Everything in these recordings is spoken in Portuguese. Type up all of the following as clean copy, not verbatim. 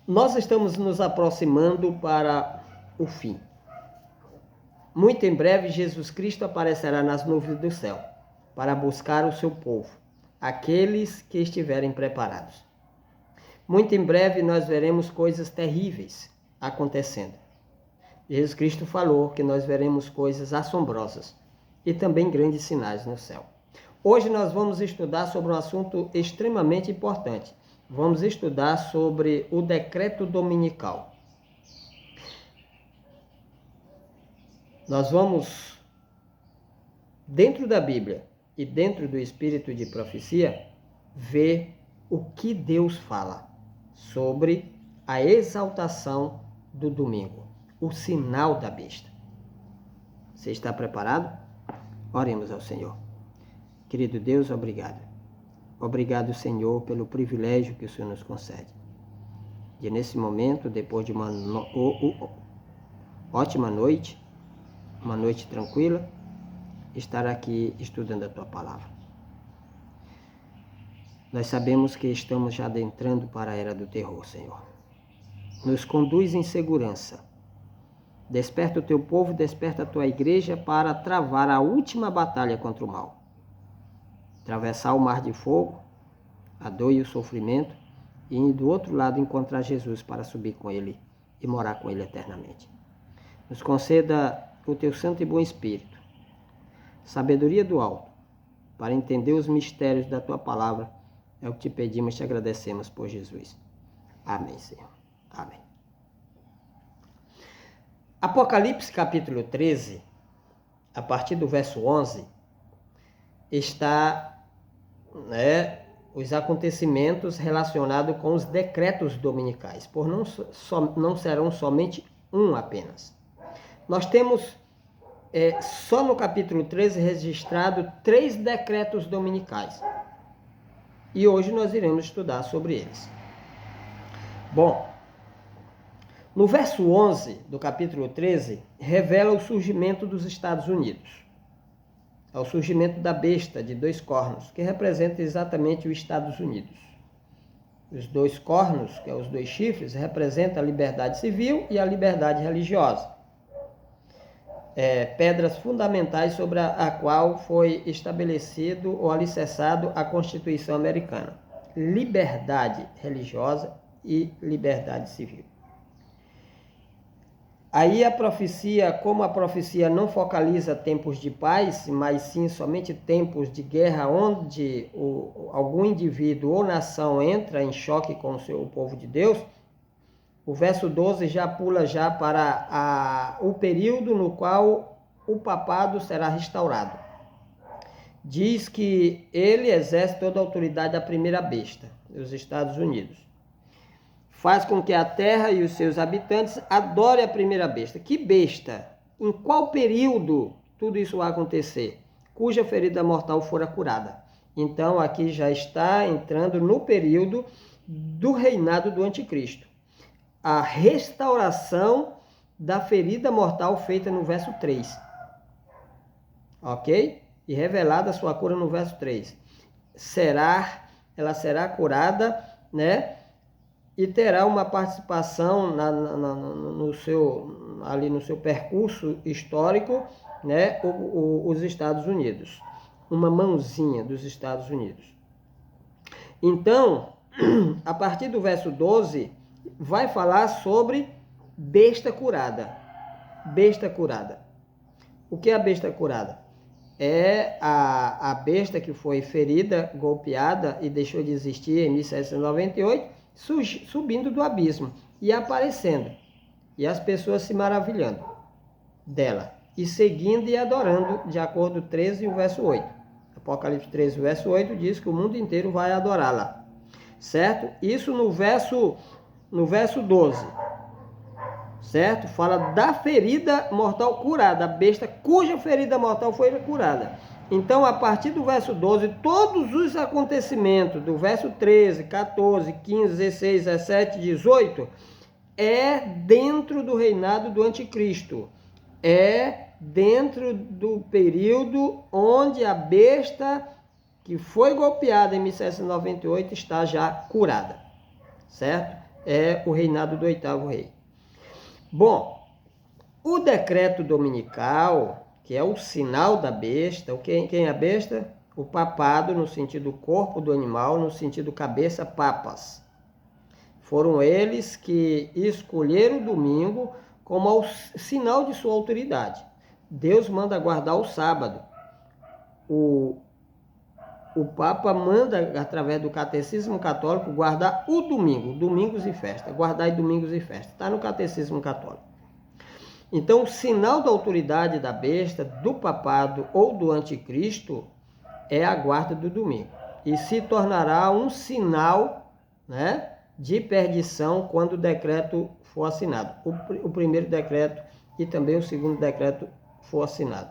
Nós estamos nos aproximando para o fim. Muito em breve, Jesus Cristo aparecerá nas nuvens do céu para buscar o seu povo, aqueles que estiverem preparados. Muito em breve, nós veremos coisas terríveis acontecendo. Jesus Cristo falou que nós veremos coisas assombrosas e também grandes sinais no céu. Hoje nós vamos estudar sobre um assunto extremamente importante. Vamos estudar sobre o decreto dominical. Nós vamos, dentro da Bíblia e dentro do espírito de profecia, ver o que Deus fala sobre a exaltação do domingo, o sinal da besta. Você está preparado? Oremos ao Senhor. Querido Deus, obrigado. Obrigado, Senhor, pelo privilégio que o Senhor nos concede. De nesse momento, depois de uma ótima noite, uma noite tranquila, estar aqui estudando a Tua Palavra. Nós sabemos que estamos já adentrando para a era do terror, Senhor. Nos conduz em segurança. Desperta o Teu povo, desperta a Tua igreja para travar a última batalha contra o mal. Atravessar o mar de fogo, a dor e o sofrimento, e do outro lado encontrar Jesus para subir com Ele e morar com Ele eternamente. Nos conceda o Teu Santo e Bom Espírito, sabedoria do alto, para entender os mistérios da Tua Palavra. É o que te pedimos e te agradecemos por Jesus. Amém, Senhor. Amém. Apocalipse capítulo 13, a partir do verso 11, está os acontecimentos relacionados com os decretos dominicais, por não serão somente um apenas. Nós temos só no capítulo 13 registrado 3 decretos dominicais. E hoje nós iremos estudar sobre eles. Bom, no verso 11 do capítulo 13, revela o surgimento dos Estados Unidos. É o surgimento da besta de 2 cornos, que representa exatamente os Estados Unidos. Os 2 cornos, que são os 2 chifres, representam a liberdade civil e a liberdade religiosa. Pedras fundamentais sobre a qual foi estabelecido ou alicerçado a Constituição Americana. Liberdade religiosa e liberdade civil. Aí a profecia, como a profecia não focaliza tempos de paz, mas sim somente tempos de guerra, onde algum indivíduo ou nação entra em choque com o povo de Deus, o verso 12 já pula para o período no qual o papado será restaurado. Diz que ele exerce toda a autoridade da primeira besta, dos Estados Unidos. Faz com que a terra e os seus habitantes adorem a primeira besta. Que besta? Em qual período tudo isso vai acontecer? Cuja ferida mortal fora curada. Então aqui já está entrando no período do reinado do anticristo. A restauração da ferida mortal feita no verso 3. Ok? E revelada a sua cura no verso 3. Ela será curada, e terá uma participação no seu percurso histórico, os Estados Unidos. Uma mãozinha dos Estados Unidos. Então, a partir do verso 12, vai falar sobre besta curada. Besta curada. O que é a besta curada? É a besta que foi ferida, golpeada e deixou de existir em 1798, subindo do abismo e aparecendo, e as pessoas se maravilhando dela, e seguindo e adorando, de acordo com o 13 e o verso 8. Apocalipse 13, o verso 8 diz que o mundo inteiro vai adorá-la, certo? Isso no verso 12, certo? Fala da ferida mortal curada, a besta cuja ferida mortal foi curada. Então, a partir do verso 12, todos os acontecimentos do verso 13, 14, 15, 16, 17, 18, é dentro do reinado do anticristo. É dentro do período onde a besta que foi golpeada em 1798 está já curada. Certo? é o reinado do 8º rei. Bom, o decreto dominical, que é o sinal da besta, quem é a besta? O papado, no sentido corpo do animal, no sentido cabeça, papas. Foram eles que escolheram o domingo como sinal de sua autoridade. Deus manda guardar o sábado. O Papa manda, através do Catecismo Católico, guardar o domingo, domingos e festa. Guardar domingos e festa. Está no Catecismo Católico. Então, o sinal da autoridade da besta, do papado ou do anticristo é a guarda do domingo. E se tornará um sinal, né, de perdição quando o decreto for assinado. O primeiro decreto e também o segundo decreto for assinado.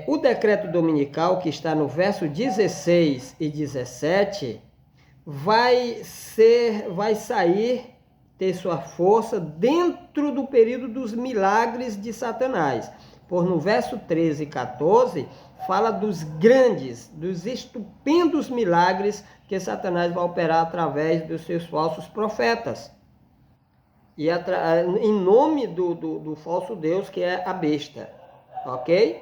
O decreto dominical, que está no verso 16 e 17, vai sair, ter sua força dentro do período dos milagres de Satanás. Por no verso 13 e 14, fala dos grandes, dos estupendos milagres que Satanás vai operar através dos seus falsos profetas. E em nome do falso Deus, que é a besta. Ok?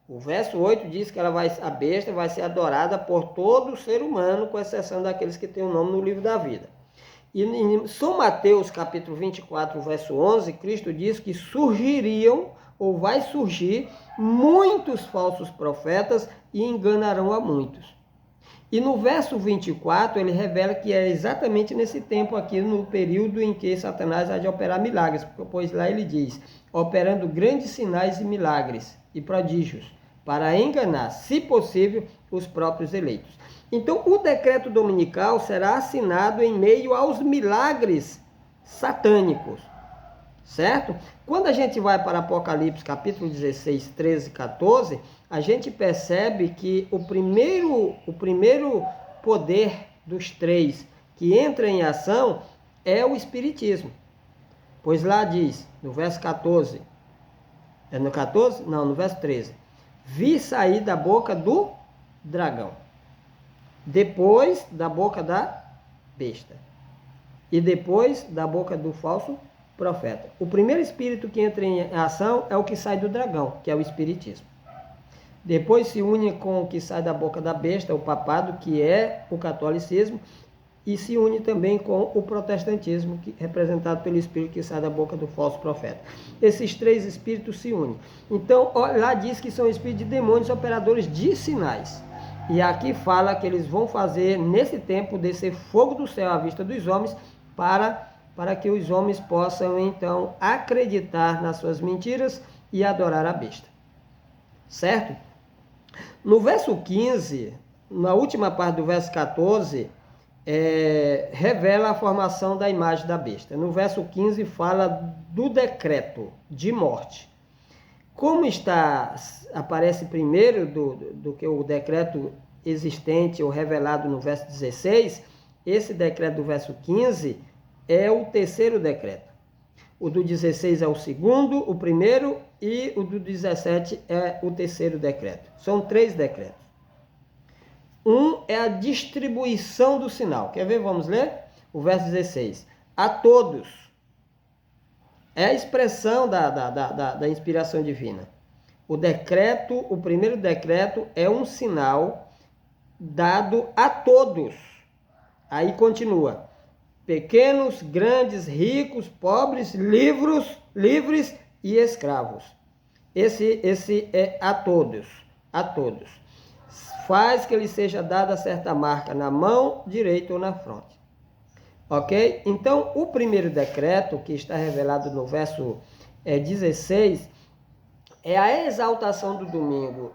O verso 8 diz que a besta vai ser adorada por todo ser humano, com exceção daqueles que têm o nome no livro da vida. E em São Mateus, capítulo 24, verso 11, Cristo diz que surgiriam, ou vai surgir, muitos falsos profetas e enganarão a muitos. E no verso 24, ele revela que é exatamente nesse tempo aqui, no período em que Satanás há de operar milagres, pois lá ele diz, operando grandes sinais e milagres e prodígios, para enganar, se possível, os próprios eleitos. Então, o decreto dominical será assinado em meio aos milagres satânicos, certo? Quando a gente vai para Apocalipse, capítulo 16, 13 e 14, a gente percebe que o primeiro poder dos 3 que entra em ação é o Espiritismo. Pois lá diz, no verso 14, é no 14? Não, no verso 13. Vi sair da boca do dragão, depois da boca da besta e depois da boca do falso profeta. O primeiro espírito que entra em ação é o que sai do dragão, que é o espiritismo. Depois se une com o que sai da boca da besta, o papado, que é o catolicismo, e se une também com o protestantismo, representado pelo espírito que sai da boca do falso profeta. Esses 3 espíritos se unem. Então, lá diz que são espíritos de demônios operadores de sinais. E aqui fala que eles vão fazer, nesse tempo, descer fogo do céu à vista dos homens, para que os homens possam, então, acreditar nas suas mentiras e adorar a besta. Certo? No verso 15, na última parte do verso 14, revela a formação da imagem da besta. No verso 15 fala do decreto de morte. Como aparece primeiro do que o decreto existente ou revelado no verso 16, esse decreto do verso 15 é o terceiro decreto. O do 16 é o segundo, o primeiro, e o do 17 é o terceiro decreto. São 3 decretos. Um é a distribuição do sinal. Quer ver? Vamos ler? O verso 16. A todos. É a expressão da inspiração divina. O primeiro decreto é um sinal dado a todos. Aí continua. Pequenos, grandes, ricos, pobres, livres e escravos. Esse é a todos. A todos. Faz que lhe seja dada certa marca na mão direita ou na fronte. Ok? Então, o primeiro decreto, que está revelado no verso 16, é a exaltação do domingo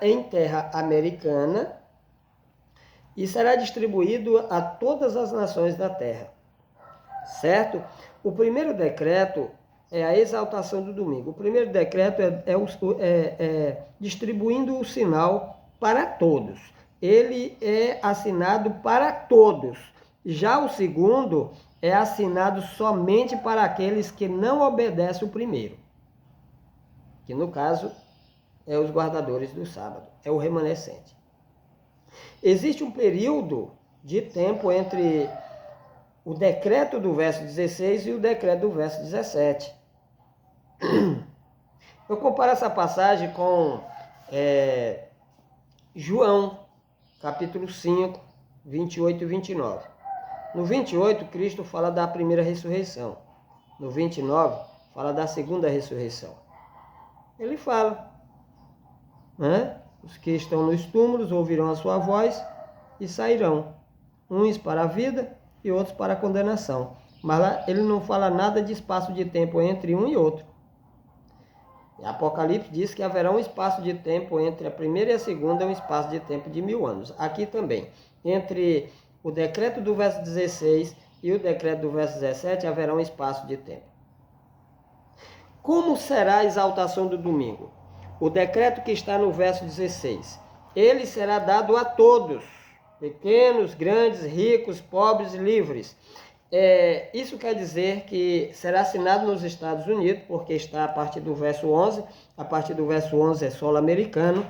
em terra americana e será distribuído a todas as nações da terra. Certo? O primeiro decreto é a exaltação do domingo. O primeiro decreto é distribuindo o sinal para todos. Ele é assinado para todos. Já o segundo é assinado somente para aqueles que não obedecem o primeiro. Que no caso é os guardadores do sábado, é o remanescente. Existe um período de tempo entre o decreto do verso 16 e o decreto do verso 17. Eu comparo essa passagem com João, capítulo 5, 28 e 29. No 28, Cristo fala da primeira ressurreição. No 29, fala da segunda ressurreição. Ele fala, né? Os que estão nos túmulos ouvirão a sua voz e sairão, uns para a vida e outros para a condenação. Mas lá ele não fala nada de espaço de tempo entre um e outro. Apocalipse diz que haverá um espaço de tempo entre a primeira e a segunda, um espaço de tempo de 1000 anos. Aqui também, entre o decreto do verso 16 e o decreto do verso 17, haverá um espaço de tempo. Como será a exaltação do domingo? O decreto que está no verso 16. Ele será dado a todos, pequenos, grandes, ricos, pobres, livres. Isso quer dizer que será assinado nos Estados Unidos, porque está a partir do verso 11. A partir do verso 11 é solo americano.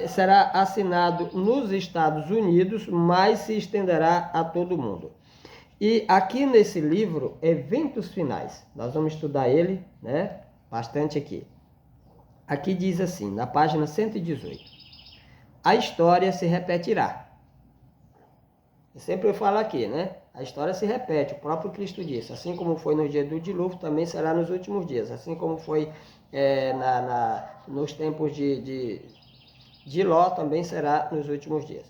Será assinado nos Estados Unidos, mas se estenderá a todo mundo. E aqui nesse livro, Eventos Finais, nós vamos estudar ele, né, bastante aqui. Aqui diz assim, na página 118, a história se repetirá. Sempre eu falo aqui, né? A história se repete, o próprio Cristo disse, assim como foi no dia do dilúvio, também será nos últimos dias, assim como foi nos tempos de Ló, também será nos últimos dias.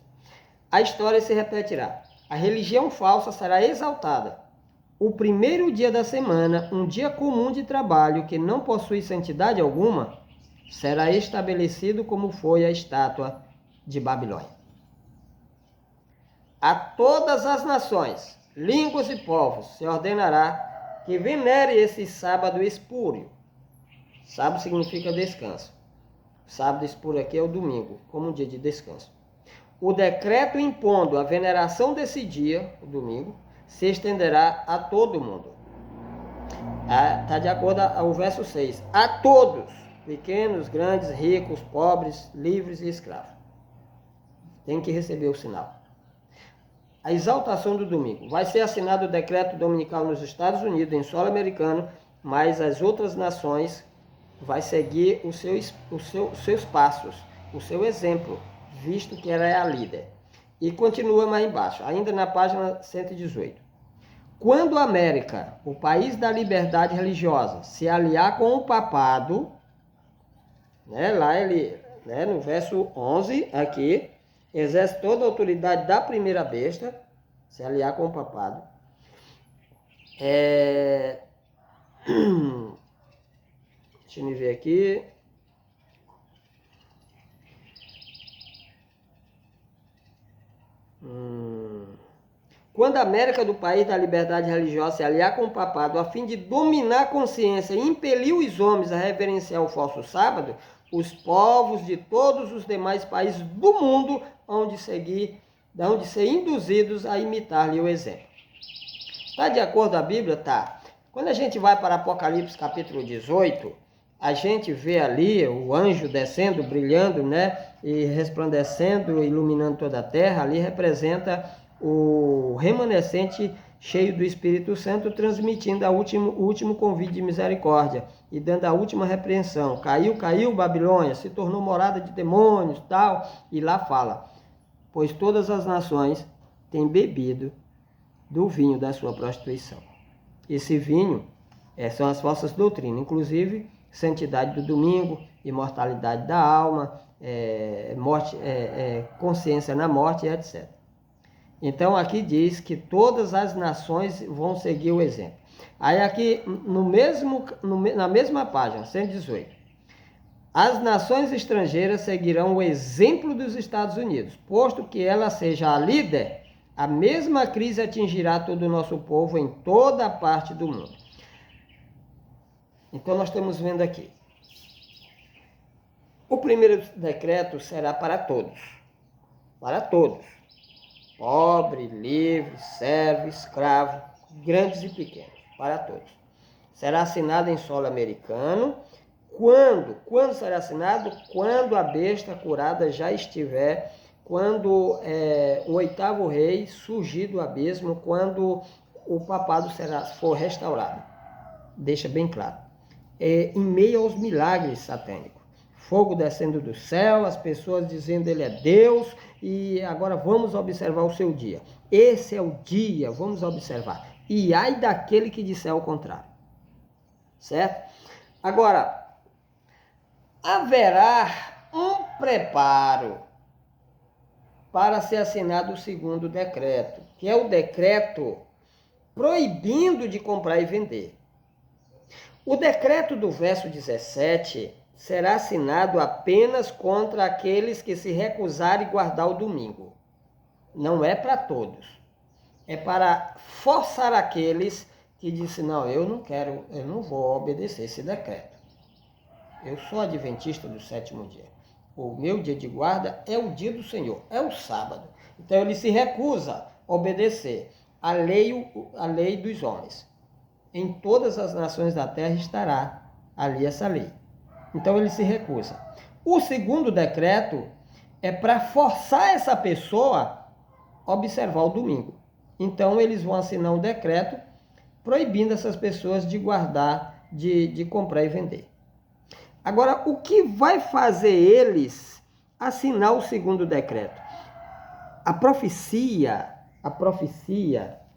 A história se repetirá. A religião falsa será exaltada. O primeiro dia da semana, um dia comum de trabalho que não possui santidade alguma, será estabelecido como foi a estátua de Babilônia. A todas as nações, línguas e povos se ordenará que venere esse sábado espúrio. Sábado significa descanso. Sábado espúrio aqui é o domingo, como um dia de descanso. O decreto impondo a veneração desse dia, o domingo, se estenderá a todo mundo. Está de acordo ao verso 6. A todos, pequenos, grandes, ricos, pobres, livres e escravos. Tem que receber o sinal. A exaltação do domingo. Vai ser assinado o decreto dominical nos Estados Unidos, em solo americano, mas as outras nações vai seguir os seus passos, o seu exemplo, visto que ela é a líder. E continua mais embaixo, ainda na página 118. Quando a América, o país da liberdade religiosa, se aliar com o papado, né, lá ele, né, no verso 11, aqui, exerce toda a autoridade da primeira besta, se aliar com o papado. Deixa eu ver aqui. Quando a América do país da liberdade religiosa se aliar com o papado a fim de dominar a consciência e impelir os homens a reverenciar o falso sábado, os povos de todos os demais países do mundo hão de ser induzidos a imitar-lhe o exemplo. Está de acordo com a Bíblia? Tá. Quando a gente vai para Apocalipse capítulo 18, a gente vê ali o anjo descendo, brilhando, né? E resplandecendo, iluminando toda a terra. Ali representa o remanescente cheio do Espírito Santo, transmitindo o último convite de misericórdia e dando a última repreensão. Caiu Babilônia, se tornou morada de demônios, tal. E lá fala, pois todas as nações têm bebido do vinho da sua prostituição. Esse vinho são as falsas doutrinas, inclusive santidade do domingo, imortalidade da alma, consciência na morte, etc. Então aqui diz que todas as nações vão seguir o exemplo. Aí aqui na mesma página, 118, as nações estrangeiras seguirão o exemplo dos Estados Unidos, posto que ela seja a líder. A mesma crise atingirá todo o nosso povo em toda a parte do mundo. Então nós estamos vendo aqui. O primeiro decreto será para todos. Para todos. Pobre, livre, servo, escravo, grandes e pequenos. Para todos. Será assinado em solo americano. Quando será assinado? Quando a besta curada já estiver quando o oitavo rei surgir do abismo, quando o papado for restaurado. Deixa bem claro. Em meio aos milagres satânicos. Fogo descendo do céu, as pessoas dizendo ele é Deus, e agora vamos observar o seu dia. Esse é o dia, vamos observar. E ai daquele que disser o contrário. Certo? Agora, haverá um preparo para ser assinado o segundo decreto, que é o decreto proibindo de comprar e vender. O decreto do verso 17 será assinado apenas contra aqueles que se recusarem a guardar o domingo. Não é para todos. É para forçar aqueles que dizem, não, eu não quero, eu não vou obedecer esse decreto. Eu sou adventista do sétimo dia. O meu dia de guarda é o dia do Senhor, é o sábado. Então ele se recusa a obedecer a lei dos homens. Em todas as nações da terra estará ali essa lei. Então ele se recusa. O segundo decreto é para forçar essa pessoa a observar o domingo. Então eles vão assinar um decreto proibindo essas pessoas de guardar, de comprar e vender. Agora, o que vai fazer eles assinar o segundo decreto? A profecia,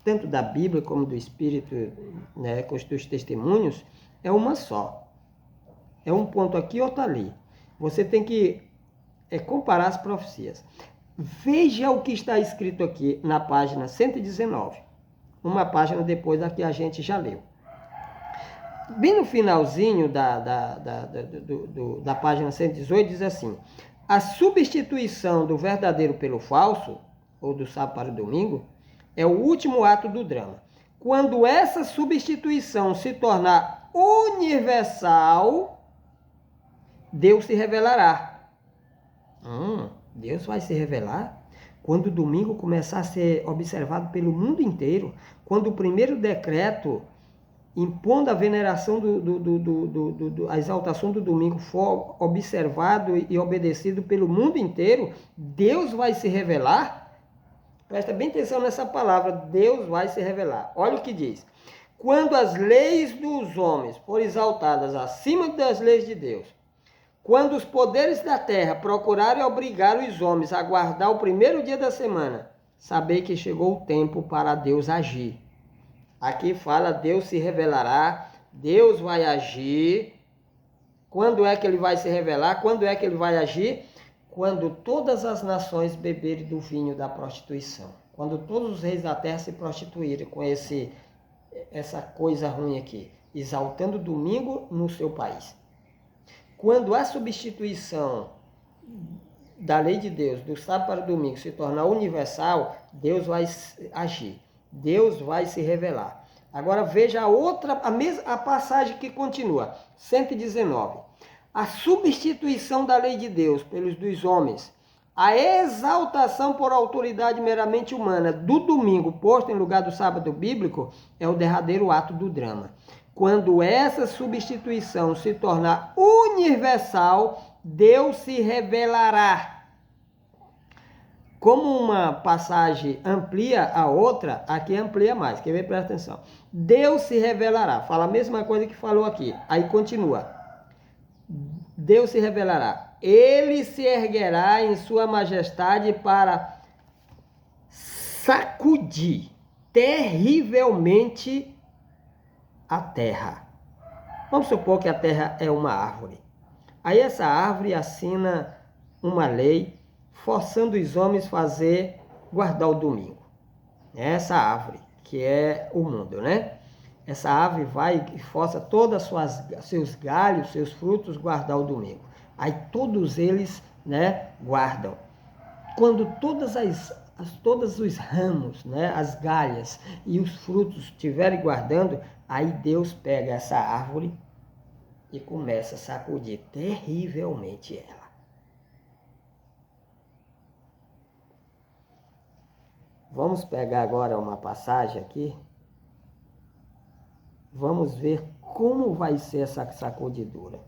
tanto da Bíblia como do Espírito, né, com os teus testemunhos, é uma só. É um ponto aqui, outro ali. Você tem que comparar as profecias. Veja o que está escrito aqui na página 119. Uma página depois da que a gente já leu. Bem no finalzinho da página 118 diz assim: a substituição do verdadeiro pelo falso, ou do sábado para o domingo, é o último ato do drama. Quando essa substituição se tornar universal, Deus se revelará. Deus vai se revelar quando o domingo começar a ser observado pelo mundo inteiro, quando o primeiro decreto impondo a veneração, a exaltação do domingo for observado e obedecido pelo mundo inteiro, Deus vai se revelar. Presta bem atenção nessa palavra, Deus vai se revelar. Olha o que diz. Quando as leis dos homens forem exaltadas acima das leis de Deus, quando os poderes da terra procurarem obrigar os homens a guardar o primeiro dia da semana, sabei que chegou o tempo para Deus agir. Aqui fala, Deus se revelará, Deus vai agir. Quando é que ele vai se revelar? Quando é que ele vai agir? Quando todas as nações beberem do vinho da prostituição. Quando todos os reis da terra se prostituírem com essa coisa ruim aqui, exaltando o domingo no seu país. Quando a substituição da lei de Deus, do sábado para o domingo, se tornar universal, Deus vai agir. Deus vai se revelar. Agora veja a passagem que continua, 119. A substituição da lei de Deus pelos dos homens, a exaltação por autoridade meramente humana do domingo posto em lugar do sábado bíblico, é o derradeiro ato do drama. Quando essa substituição se tornar universal, Deus se revelará. Como uma passagem amplia a outra, aqui amplia mais. Quer ver? Presta atenção. Deus se revelará. Fala a mesma coisa que falou aqui. Aí continua. Deus se revelará. Ele se erguerá em sua majestade para sacudir terrivelmente a terra. Vamos supor que a terra é uma árvore. Aí essa árvore assina uma lei forçando os homens a guardar o domingo. Essa árvore, que é o mundo, né? Essa árvore vai e força todos seus galhos, seus frutos, guardar o domingo. Aí todos eles, né, guardam. Quando todos os ramos, né, as galhas e os frutos estiverem guardando, aí Deus pega essa árvore e começa a sacudir terrivelmente ela. Vamos pegar agora uma passagem aqui. Vamos ver como vai ser essa sacudidura.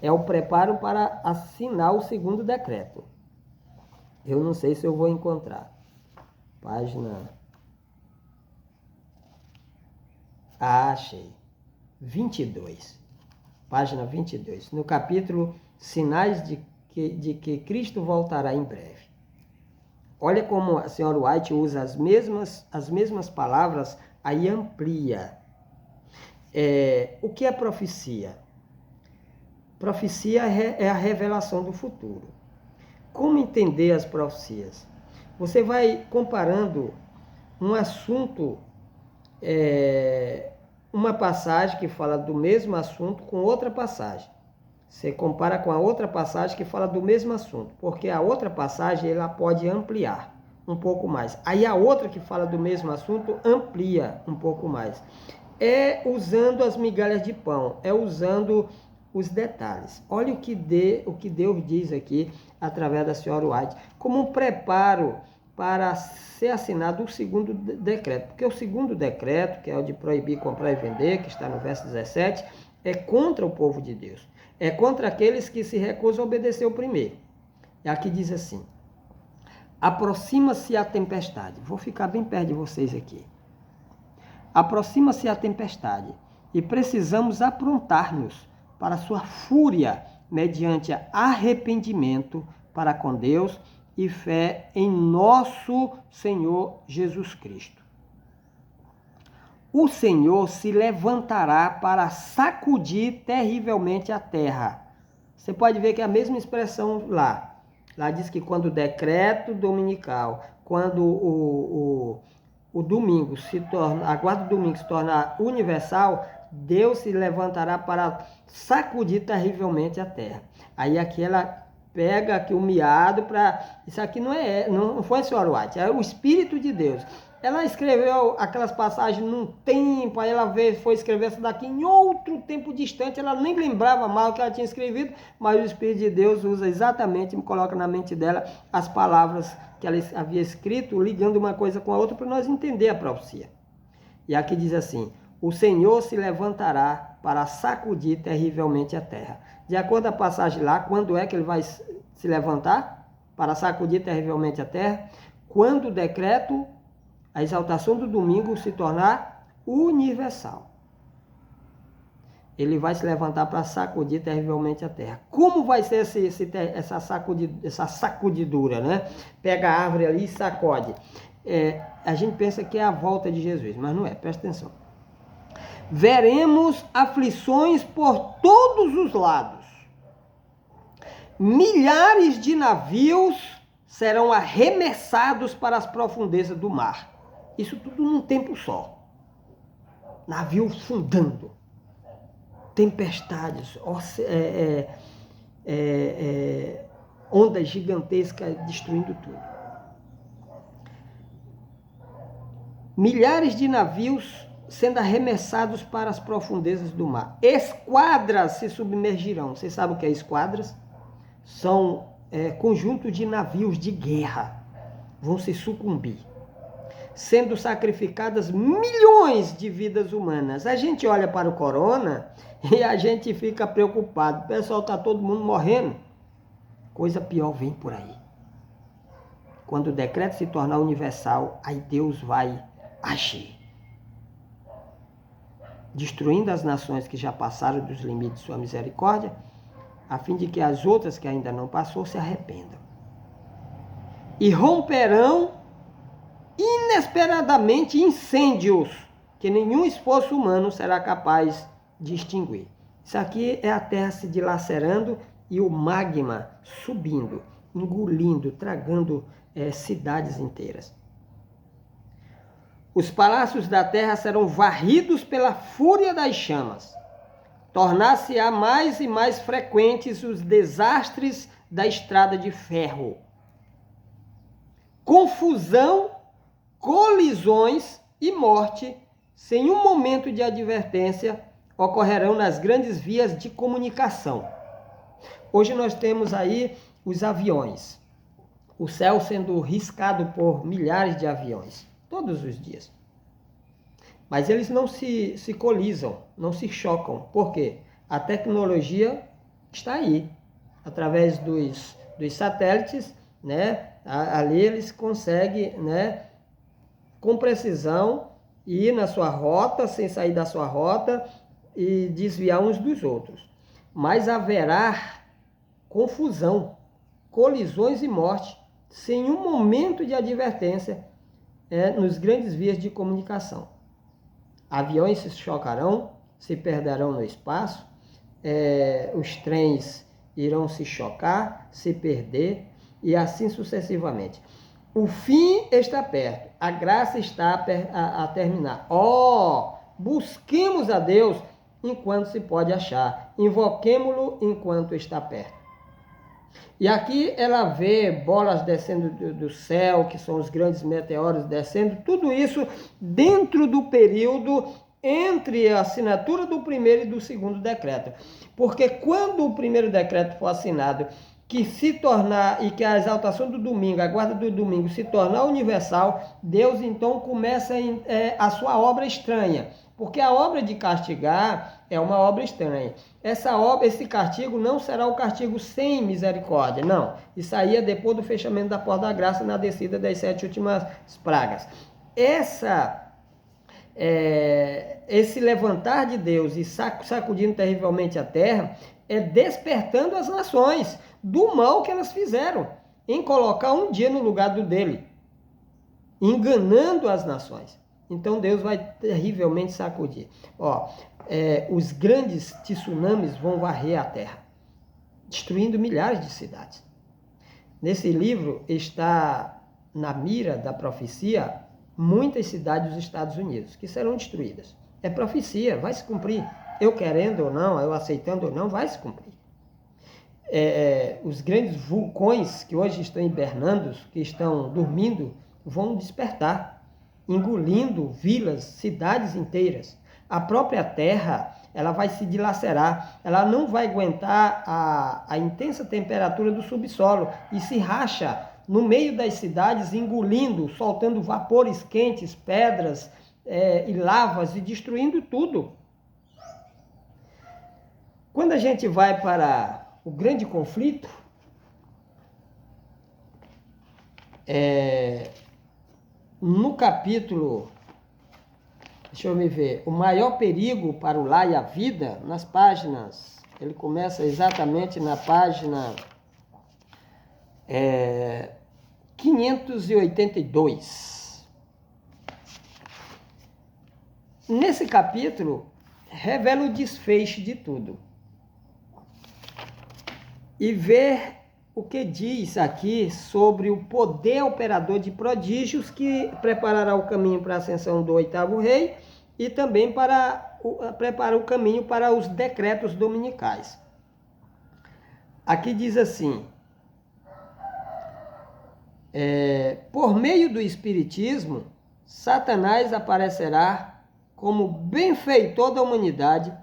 É o preparo para assinar o segundo decreto. Eu não sei se eu vou encontrar. Página... achei. 22. Página 22. No capítulo Sinais de que Cristo voltará em breve. Olha como a senhora White usa as mesmas palavras, aí amplia. O que é profecia? Profecia é a revelação do futuro. Como entender as profecias? Você vai comparando um assunto, uma passagem que fala do mesmo assunto com outra passagem. Você compara com a outra passagem que fala do mesmo assunto, porque a outra passagem ela pode ampliar um pouco mais. Aí a outra que fala do mesmo assunto amplia um pouco mais. É usando as migalhas de pão, é usando os detalhes. Olha o que Deus diz aqui através da senhora White, como um preparo para ser assinado o segundo decreto. Porque o segundo decreto, que é o de proibir comprar e vender, que está no verso 17, é contra o povo de Deus. É contra aqueles que se recusam a obedecer o primeiro. E aqui diz assim: aproxima-se a tempestade. Vou ficar bem perto de vocês aqui. Aproxima-se a tempestade e precisamos aprontar-nos para sua fúria mediante arrependimento para com Deus e fé em nosso Senhor Jesus Cristo. O Senhor se levantará para sacudir terrivelmente a terra. Você pode ver que é a mesma expressão lá. Lá diz que quando o decreto dominical, quando o domingo se torna, a guarda do domingo se torna universal, Deus se levantará para sacudir terrivelmente a terra. Aí aqui ela pega aqui o miado para... Isso aqui não foi a senhora White, é o Espírito de Deus. Ela escreveu aquelas passagens num tempo, aí ela foi escrever essa daqui em outro tempo distante, ela nem lembrava mal o que ela tinha escrevido, mas o Espírito de Deus usa exatamente, coloca na mente dela as palavras que ela havia escrito, ligando uma coisa com a outra para nós entender a profecia. E aqui diz assim: o Senhor se levantará para sacudir terrivelmente a terra. De acordo com a passagem lá, quando é que ele vai se levantar para sacudir terrivelmente a terra? Quando o decreto, a exaltação do domingo se tornar universal. Ele vai se levantar para sacudir terrivelmente a terra. Como vai ser essa sacudidura, né? Pega a árvore ali e sacode. A gente pensa que é a volta de Jesus, mas não é, presta atenção. Veremos aflições por todos os lados. Milhares de navios serão arremessados para as profundezas do mar. Isso tudo num tempo só. Navio fundando. Tempestades, ondas gigantescas destruindo tudo. Milhares de navios sendo arremessados para as profundezas do mar. Esquadras se submergirão. Vocês sabem o que é esquadras? São conjunto de navios de guerra. Vão se sucumbir. Sendo sacrificadas milhões de vidas humanas. A gente olha para o corona e a gente fica preocupado. O pessoal está todo mundo morrendo. Coisa pior vem por aí. Quando o decreto se tornar universal, aí Deus vai agir. Destruindo as nações que já passaram dos limites de sua misericórdia, a fim de que as outras que ainda não passou se arrependam. E romperão inesperadamente incêndios que nenhum esforço humano será capaz de extinguir. Isso aqui é a terra se dilacerando e o magma subindo, engolindo, tragando cidades inteiras. Os palácios da terra serão varridos pela fúria das chamas. Tornar-se-á mais e mais frequentes os desastres da estrada de ferro. Confusão, colisões e morte, sem um momento de advertência, ocorrerão nas grandes vias de comunicação. Hoje nós temos aí os aviões. O céu sendo riscado por milhares de aviões, todos os dias. Mas eles não se colisam, não se chocam. Por quê? A tecnologia está aí. Através dos satélites, né? Ali eles conseguem, né, com precisão, ir na sua rota, sem sair da sua rota e desviar uns dos outros. Mas haverá confusão, colisões e morte, sem um momento de advertência nos grandes vias de comunicação. Aviões se chocarão, se perderão no espaço, os trens irão se chocar, se perder, e assim sucessivamente. O fim está perto, a graça está a terminar. Busquemos a Deus enquanto se pode achar, invoquemo-lo enquanto está perto. E aqui ela vê bolas descendo do céu, que são os grandes meteoros descendo, tudo isso dentro do período entre a assinatura do primeiro e do segundo decreto. Porque quando o primeiro decreto for assinado, que se tornar, e que a exaltação do domingo, a guarda do domingo se tornar universal, Deus então começa a sua obra estranha. Porque a obra de castigar é uma obra estranha. Esse castigo não será o castigo sem misericórdia, não. Isso aí é depois do fechamento da porta da graça na descida das 7 últimas pragas. Esse levantar de Deus e sacudindo terrivelmente a terra é despertando as nações do mal que elas fizeram em colocar um dia no lugar do dele, enganando as nações. Então Deus vai terrivelmente sacudir. Os grandes tsunamis vão varrer a terra, destruindo milhares de cidades. Nesse livro está na mira da profecia muitas cidades dos Estados Unidos que serão destruídas. É profecia, vai se cumprir. Eu querendo ou não, eu aceitando ou não, vai se cumprir. Os grandes vulcões que hoje estão hibernando, que estão dormindo, vão despertar, engolindo vilas, cidades inteiras. A própria terra, ela vai se dilacerar, ela não vai aguentar a intensa temperatura do subsolo e se racha no meio das cidades, engolindo, soltando vapores quentes, pedras e lavas e destruindo tudo. Quando a gente vai para o grande conflito, no capítulo, deixa eu me ver, o maior perigo para o lar e a vida, nas páginas, ele começa exatamente na página 582. Nesse capítulo, revela o desfecho de tudo. E ver o que diz aqui sobre o poder operador de prodígios que preparará o caminho para a ascensão do 8º rei e também prepara o caminho para os decretos dominicais. Aqui diz assim: por meio do Espiritismo, Satanás aparecerá como benfeitor da humanidade,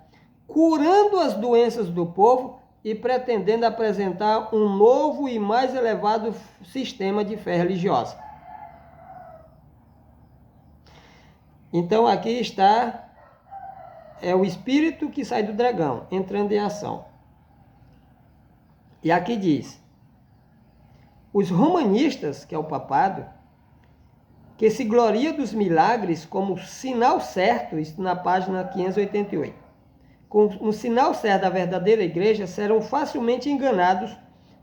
curando as doenças do povo e pretendendo apresentar um novo e mais elevado sistema de fé religiosa. Então aqui está o espírito que sai do dragão, entrando em ação. E aqui diz: os romanistas, que é o papado, que se gloria dos milagres como sinal certo, isso na página 588. Com um sinal certo da verdadeira igreja, serão facilmente enganados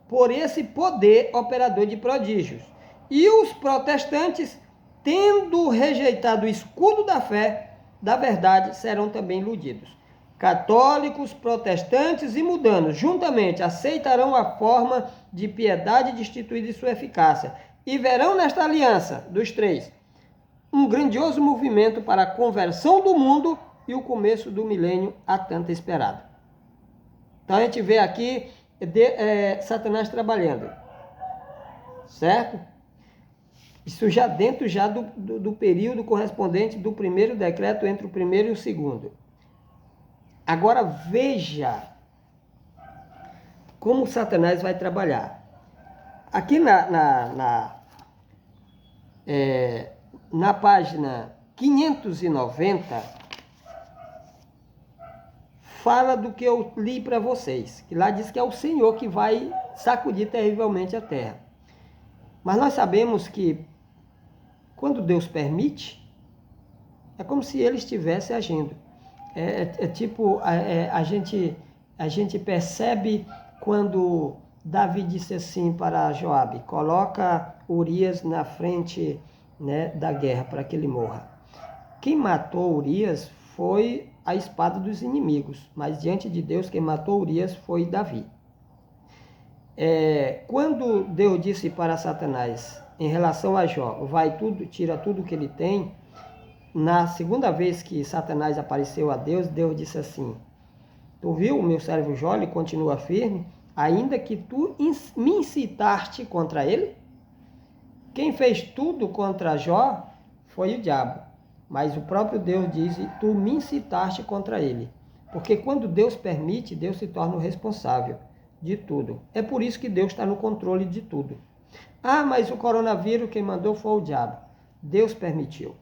por esse poder operador de prodígios. E os protestantes, tendo rejeitado o escudo da fé, da verdade, serão também iludidos. Católicos, protestantes e mudanos, juntamente, aceitarão a forma de piedade destituída de sua eficácia, e verão nesta aliança dos três um grandioso movimento para a conversão do mundo e o começo do milênio há tanto esperado. Então a gente vê aqui Satanás trabalhando, certo? Isso já dentro do período correspondente do primeiro decreto entre o primeiro e o segundo. Agora veja como Satanás vai trabalhar. Aqui na página 590, fala do que eu li para vocês, que lá diz que é o Senhor que vai sacudir terrivelmente a terra. Mas nós sabemos que quando Deus permite, é como se ele estivesse agindo. Tipo, a gente percebe quando Davi disse assim para Joabe: coloca Urias na frente, né, da guerra para que ele morra. Quem matou Urias foi a espada dos inimigos, mas diante de Deus quem matou Urias foi Davi. Quando Deus disse para Satanás em relação a Jó, vai tudo, tira tudo que ele tem, na segunda vez que Satanás apareceu a Deus, Deus disse assim: tu viu o meu servo Jó, ele continua firme, ainda que tu me incitaste contra ele? Quem fez tudo contra Jó foi o diabo, mas o próprio Deus diz: tu me incitaste contra ele. Porque quando Deus permite, Deus se torna o responsável de tudo. É por isso que Deus está no controle de tudo. Ah, mas o coronavírus quem mandou foi o diabo. Deus permitiu.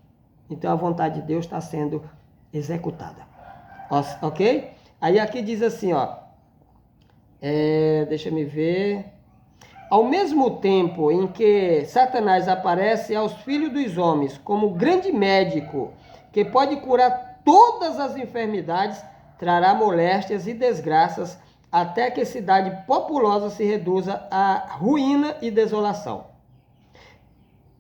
Então a vontade de Deus está sendo executada. Ok? Aí aqui diz assim, ó. Deixa me ver. Ao mesmo tempo em que Satanás aparece aos filhos dos homens como grande médico que pode curar todas as enfermidades, trará moléstias e desgraças até que a cidade populosa se reduza à ruína e desolação.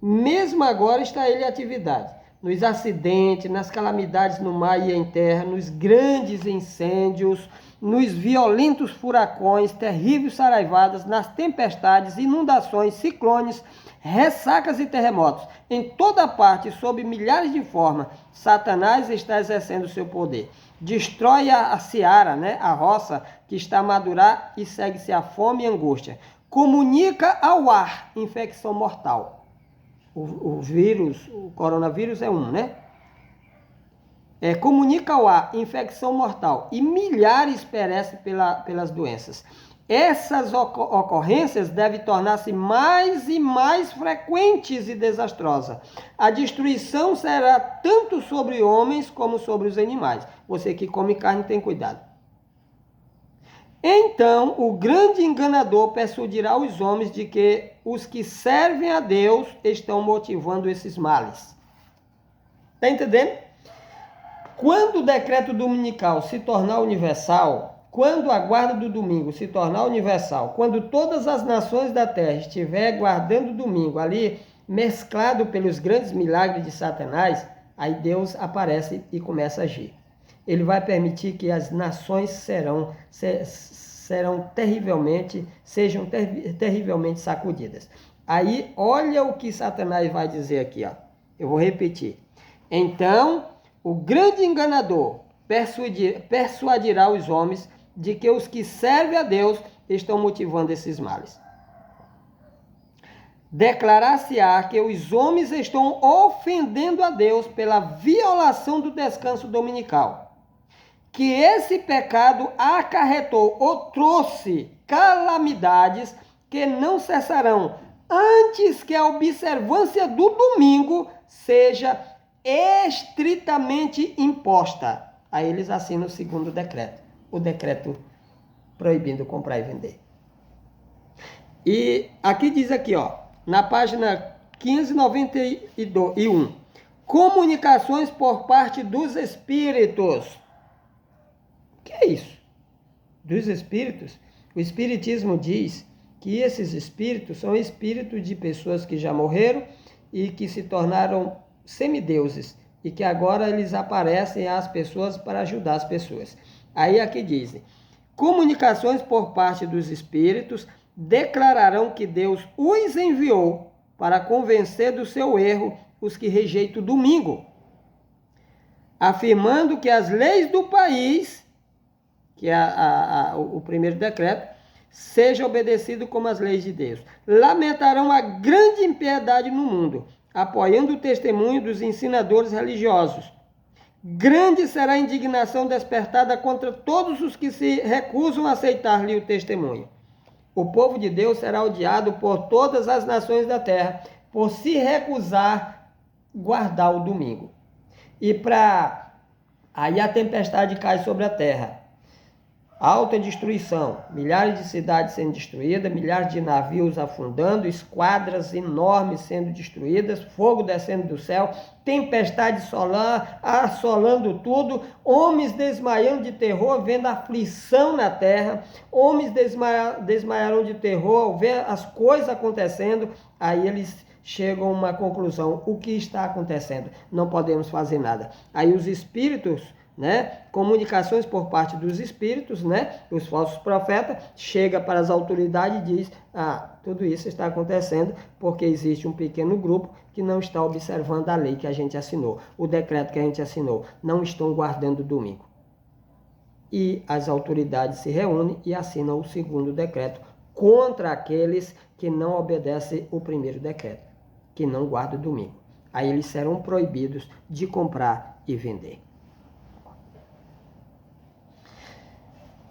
Mesmo agora está ele em atividade, nos acidentes, nas calamidades no mar e em terra, nos grandes incêndios, nos violentos furacões, terríveis saraivadas, nas tempestades, inundações, ciclones, ressacas e terremotos. Em toda parte, sob milhares de formas, Satanás está exercendo o seu poder. Destrói a seara, né? A roça que está a madurar e segue-se a fome e angústia. Comunica ao ar infecção mortal. O vírus, o coronavírus é um, né? Comunica ao ar infecção mortal e milhares perecem pelas doenças. Essas ocorrências devem tornar-se mais e mais frequentes e desastrosas. A destruição será tanto sobre homens como sobre os animais. Você que come carne tem cuidado. Então o grande enganador persuadirá os homens de que os que servem a Deus estão motivando esses males. Está entendendo? Quando o decreto dominical se tornar universal, quando a guarda do domingo se tornar universal, quando todas as nações da terra estiver guardando o domingo ali, mesclado pelos grandes milagres de Satanás, aí Deus aparece e começa a agir. Ele vai permitir que as nações sejam terrivelmente sacudidas. Aí, olha o que Satanás vai dizer aqui, ó. Eu vou repetir. Então, o grande enganador persuadirá os homens de que os que servem a Deus estão motivando esses males. Declarar-se-á que os homens estão ofendendo a Deus pela violação do descanso dominical. Que esse pecado acarretou ou trouxe calamidades que não cessarão antes que a observância do domingo seja estritamente imposta. Aí eles assinam o segundo decreto, o decreto proibindo comprar e vender. E aqui diz aqui, ó, na página 1591, comunicações por parte dos espíritos. O que é isso? Dos espíritos? O espiritismo diz que esses espíritos são espíritos de pessoas que já morreram e que se tornaram semideuses e que agora eles aparecem às pessoas para ajudar as pessoas. Aí aqui dizem, comunicações por parte dos espíritos declararão que Deus os enviou para convencer do seu erro os que rejeitam o domingo, afirmando que as leis do país, que é o primeiro decreto, seja obedecido como as leis de Deus. Lamentarão a grande impiedade no mundo, apoiando o testemunho dos ensinadores religiosos. Grande será a indignação despertada contra todos os que se recusam a aceitar-lhe o testemunho. O povo de Deus será odiado por todas as nações da terra, por se recusar guardar o domingo. E aí a tempestade cai sobre a terra. alta destruição, milhares de cidades sendo destruídas, milhares de navios afundando, esquadras enormes sendo destruídas, fogo descendo do céu, tempestade solar assolando tudo, homens desmaiando de terror, vendo aflição na terra, homens desmaiaram de terror ao ver as coisas acontecendo. Aí eles chegam a uma conclusão: o que está acontecendo? Não podemos fazer nada. Aí os espíritos, comunicações por parte dos espíritos, os falsos profetas, chega para as autoridades e diz: tudo isso está acontecendo porque existe um pequeno grupo que não está observando a lei que a gente assinou, o decreto que a gente assinou, não estão guardando o domingo. E as autoridades se reúnem e assinam o segundo decreto contra aqueles que não obedecem o primeiro decreto, que não guardam o domingo. Aí eles serão proibidos de comprar e vender.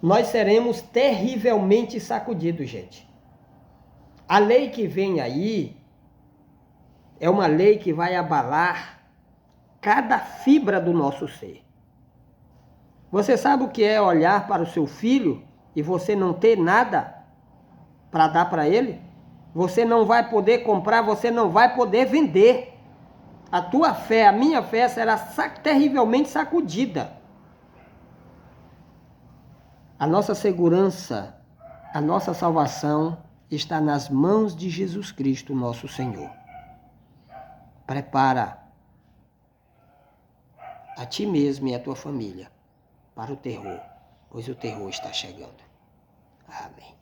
Nós seremos terrivelmente sacudidos, gente. A lei que vem aí é uma lei que vai abalar cada fibra do nosso ser. Você sabe o que é olhar para o seu filho e você não ter nada para dar para ele? Você não vai poder comprar, você não vai poder vender. A tua fé, a minha fé será terrivelmente sacudida. A nossa segurança, a nossa salvação está nas mãos de Jesus Cristo, nosso Senhor. Prepara a ti mesmo e a tua família para o terror, pois o terror está chegando. Amém.